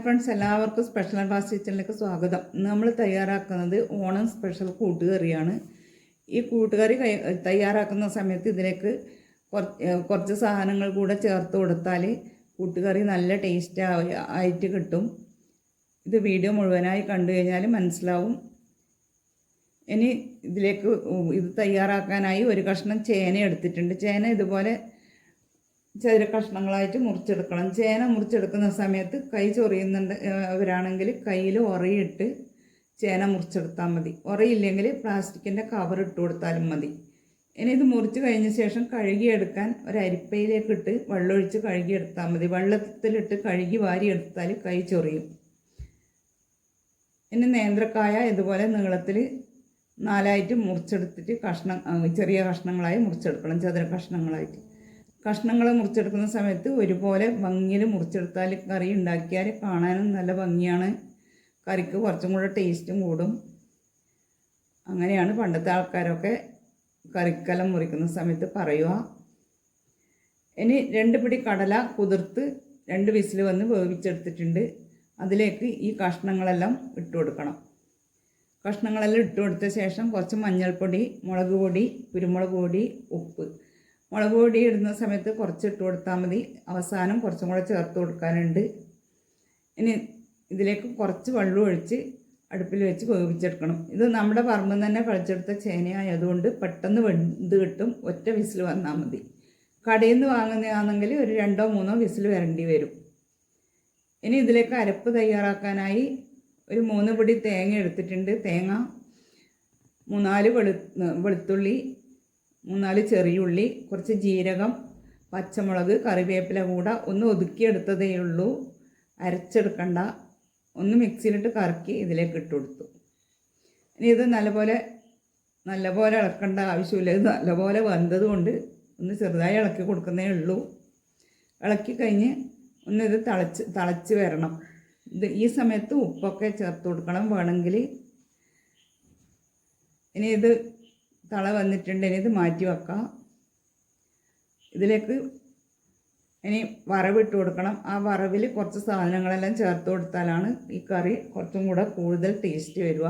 Friends, എല്ലാവർക്കും special and fast കിച്ചണിലേക്ക് സ്വാഗതം. നമ്മൾ തയ്യാറാക്കുന്നത് ഓണം സ്പെഷ്യൽ കൂട്ടുകറിയാണ്. ഈ കൂട്ടുകറി തയ്യാറാക്കുന്ന സമയത്ത് ഇതിലേക്ക് കുറച്ച് സാധനങ്ങൾ കൂടെ ചേർത്ത് കൊടുത്താൽ കൂട്ടുകറി നല്ല ടേസ്റ്റ് ആയിട്ട് കിട്ടും. ഇത് വീഡിയോ മുഴുവനായി കണ്ടു കഴിഞ്ഞാൽ മനസ്സിലാവും. ഇനി ഇതിലേക്ക് ഇത് തയ്യാറാക്കാനായി ഒരു കഷ്ണം ചേന എടുത്തിട്ടുണ്ട്. ചേന ഇതുപോലെ ചെറിയ കഷ്ണങ്ങളായിട്ട് മുറിച്ചെടുക്കണം. ചേന മുറിച്ചെടുക്കുന്ന സമയത്ത് കൈ ചൊറിയുന്നവരാണെങ്കിൽ കയ്യിൽ ഉറയിട്ട് ചേന മുറിച്ചെടുത്താൽ മതി. ഉറയില്ലെങ്കിൽ പ്ലാസ്റ്റിക്കിൻ്റെ കവർ ഇട്ട് കൊടുത്താലും മതി. ഇനി ഇത് മുറിച്ച് കഴിഞ്ഞ ശേഷം കഴുകിയെടുക്കാൻ ഒരു അരിപ്പയിലേക്ക് ഇട്ട് വെള്ളമൊഴിച്ച് കഴുകിയെടുത്താൽ മതി. വെള്ളത്തിലിട്ട് കഴുകി വാരിയെടുത്താൽ കൈ ചൊറിയും. ഇനി നേന്ത്രക്കായ ഇതുപോലെ നീളത്തിൽ 4 മുറിച്ചെടുത്തിട്ട് ചെറിയ കഷ്ണങ്ങളായി മുറിച്ചെടുക്കണം. ചതുര കഷ്ണങ്ങളായിട്ട് കഷ്ണങ്ങൾ മുറിച്ചെടുക്കുന്ന സമയത്ത് ഒരുപോലെ ഭംഗിയിൽ മുറിച്ചെടുത്താൽ കറി ഉണ്ടാക്കിയാൽ കാണാനും നല്ല ഭംഗിയാണ്. കറിക്ക് കുറച്ചും കൂടെ ടേസ്റ്റും കൂടും. അങ്ങനെയാണ് പണ്ടത്തെ ആൾക്കാരൊക്കെ കറിക്കെല്ലാം മുറിക്കുന്ന സമയത്ത് പറയുക. ഇനി 2 പിടി കടല കുതിർത്ത് 2 വിസിൽ വന്ന് വേവിച്ചെടുത്തിട്ടുണ്ട്. അതിലേക്ക് ഈ കഷ്ണങ്ങളെല്ലാം ഇട്ട് കൊടുക്കണം. കഷ്ണങ്ങളെല്ലാം ഇട്ട് കൊടുത്ത ശേഷം കുറച്ച് മഞ്ഞൾപ്പൊടി, മുളക് പൊടി, കുരുമുളക് പൊടി, ഉപ്പ്. മുളക് പൊടി ഇടുന്ന സമയത്ത് കുറച്ച് ഇട്ട് കൊടുത്താൽ മതി. അവസാനം കുറച്ചും കൂടെ ചേർത്ത് കൊടുക്കാനുണ്ട്. ഇനി ഇതിലേക്ക് കുറച്ച് വെള്ളം ഒഴിച്ച് അടുപ്പിൽ വെച്ച് വേവിച്ചെടുക്കണം. ഇത് നമ്മുടെ പറമ്പിൽ തന്നെ കളിച്ചെടുത്ത ചേനയായതുകൊണ്ട് പെട്ടെന്ന് വെന്ത് കിട്ടും. ഒറ്റ വിസിൽ വന്നാൽ മതി. കടയിൽ നിന്ന് വാങ്ങുന്നതാണെങ്കിൽ ഒരു 2-3 വിസിൽ വരേണ്ടി വരും. ഇനി ഇതിലേക്ക് അരപ്പ് തയ്യാറാക്കാനായി ഒരു 3 പിടി തേങ്ങ എടുത്തിട്ടുണ്ട്. തേങ്ങ 3-4 വെളുത്തുള്ളി, 3-4 ചെറിയുള്ളി, കുറച്ച് ജീരകം, പച്ചമുളക്, കറിവേപ്പില കൂടെ ഒന്ന് ഒതുക്കിയെടുത്തതേ ഉള്ളൂ. അരച്ചെടുക്കണ്ട. ഒന്ന് മിക്സിയിലിട്ട് കറക്കി ഇതിലേക്ക് ഇട്ട് കൊടുത്തു. ഇനി ഇത് നല്ലപോലെ ഇളക്കേണ്ട ആവശ്യമില്ല. ഇത് നല്ലപോലെ വന്നതുകൊണ്ട് ഒന്ന് ചെറുതായി ഇളക്കി കൊടുക്കുന്നേ ഉള്ളൂ. ഇളക്കി കഴിഞ്ഞ് ഒന്നിത് തിളച്ച് വരണം. ഈ സമയത്ത് ഉപ്പൊക്കെ ചേർത്ത് കൊടുക്കണം വേണമെങ്കിൽ. ഇനി ഇത് തള വന്നിട്ടുണ്ട്. ഇനി ഇത് മാറ്റി വെക്കാം. ഇതിലേക്ക് ഇനി വറവിട്ട് കൊടുക്കണം. ആ വറവിൽ കുറച്ച് സാധനങ്ങളെല്ലാം ചേർത്ത് കൊടുത്താലാണ് ഈ കറി കുറച്ചും കൂടെ കൂടുതൽ ടേസ്റ്റ് വരിക.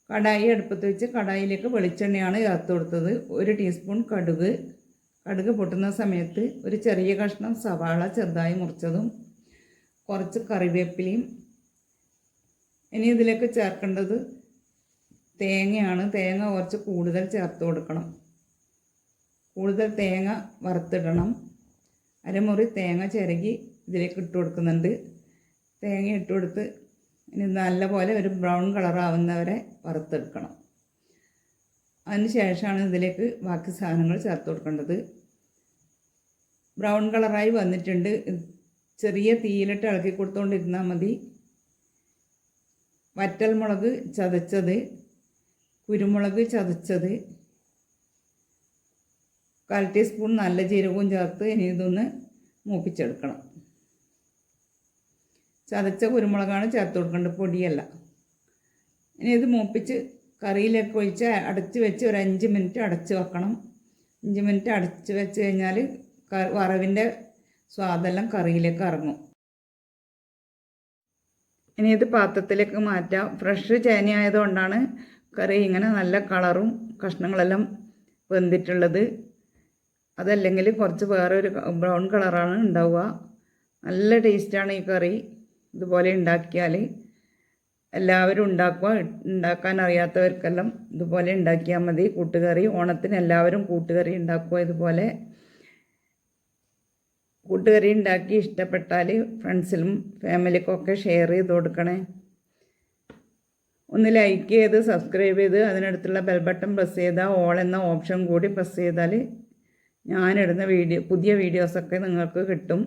കടായി അടുപ്പത്ത് വെച്ച് കടായിലേക്ക് വെളിച്ചെണ്ണയാണ് ചേർത്ത് കൊടുത്തത്. 1 ടീസ്പൂൺ കടുക് പൊട്ടുന്ന സമയത്ത് ഒരു ചെറിയ കഷ്ണം സവാള ചെറുതായി മുറിച്ചതും കുറച്ച് കറിവേപ്പിലയും. ഇനി ഇതിലേക്ക് ചേർക്കേണ്ടത് തേങ്ങയാണ്. തേങ്ങ കുറച്ച് കൂടുതൽ ചേർത്ത് കൊടുക്കണം. കൂടുതൽ തേങ്ങ വറുത്തിടണം. അരമുറി തേങ്ങ ചിരകി ഇതിലേക്ക് ഇട്ട് കൊടുക്കുന്നുണ്ട്. തേങ്ങ ഇട്ട് കൊടുത്ത് ഇനി നല്ലപോലെ ഒരു ബ്രൗൺ കളറാവുന്നവരെ വറുത്തെടുക്കണം. അതിന് ശേഷമാണ് ഇതിലേക്ക് ബാക്കി സാധനങ്ങൾ ചേർത്ത് കൊടുക്കേണ്ടത്. ബ്രൗൺ കളറായി വന്നിട്ടുണ്ട്. ചെറിയ തീയിലിട്ട് ഇളക്കി കൊടുത്തുകൊണ്ടിരുന്നാൽ മതി. വറ്റൽമുളക് ചതച്ചത്, കുരുമുളക് ചതച്ചത്, 1/4 ടീസ്പൂൺ നല്ല ജീരകവും ചേർത്ത് ഇനി ഇതൊന്ന് മൂപ്പിച്ചെടുക്കണം. ചതച്ച കുരുമുളകാണ് ചേർത്ത് കൊടുക്കേണ്ടത്, പൊടിയല്ല. ഇനി ഇത് മൂപ്പിച്ച് കറിയിലേക്ക് ഒഴിച്ച് അടച്ച് വെച്ച് ഒരു 5 മിനിറ്റ് അടച്ച് വെക്കണം. 5 മിനിറ്റ് അടച്ച് വെച്ച് കഴിഞ്ഞാൽ വറവിൻ്റെ സ്വാദെല്ലാം കറിയിലേക്ക് ഇറങ്ങും. ഇനി ഇത് പാത്രത്തിലേക്ക് മാറ്റാം. ഫ്രഷ് ചേന ആയതുകൊണ്ടാണ് കറി ഇങ്ങനെ നല്ല കളറും കഷ്ണങ്ങളെല്ലാം വെന്തിട്ടുള്ളത്. അതല്ലെങ്കിൽ കുറച്ച് വേറെ ഒരു ബ്രൗൺ കളറാണ് ഉണ്ടാവുക. നല്ല ടേസ്റ്റാണ് ഈ കറി. ഇതുപോലെ ഉണ്ടാക്കിയാൽ എല്ലാവരും ഉണ്ടാക്കാൻ അറിയാത്തവർക്കെല്ലാം ഇതുപോലെ ഉണ്ടാക്കിയാൽ മതി. കൂട്ടുകറി ഓണത്തിന് എല്ലാവരും കൂട്ടുകറി ഉണ്ടാക്കുക. ഇതുപോലെ കൂട്ടുകറി ഉണ്ടാക്കി ഇഷ്ടപ്പെട്ടാൽ ഫ്രണ്ട്സിലും ഫാമിലിക്കൊക്കെ ഷെയർ ചെയ്ത് കൊടുക്കണേ. ഒന്ന് ലൈക്ക് ചെയ്ത് സബ്സ്ക്രൈബ് ചെയ്ത് അതിനടുത്തുള്ള ബെൽ ബട്ടൺ പ്രസ് ചെയ്താൽ ഓൾ എന്ന ഓപ്ഷൻ കൂടി പ്രസ് ചെയ്താൽ ഞാനിടുന്ന പുതിയ വീഡിയോസൊക്കെ നിങ്ങൾക്ക് കിട്ടും.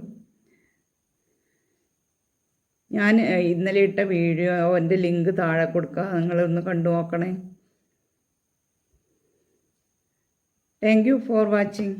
ഞാൻ ഇന്നലെ ഇട്ട വീഡിയോൻ്റെ ലിങ്ക് താഴെ കൊടുക്കുക. നിങ്ങളൊന്ന് കണ്ടു നോക്കണേ. Thank you for watching.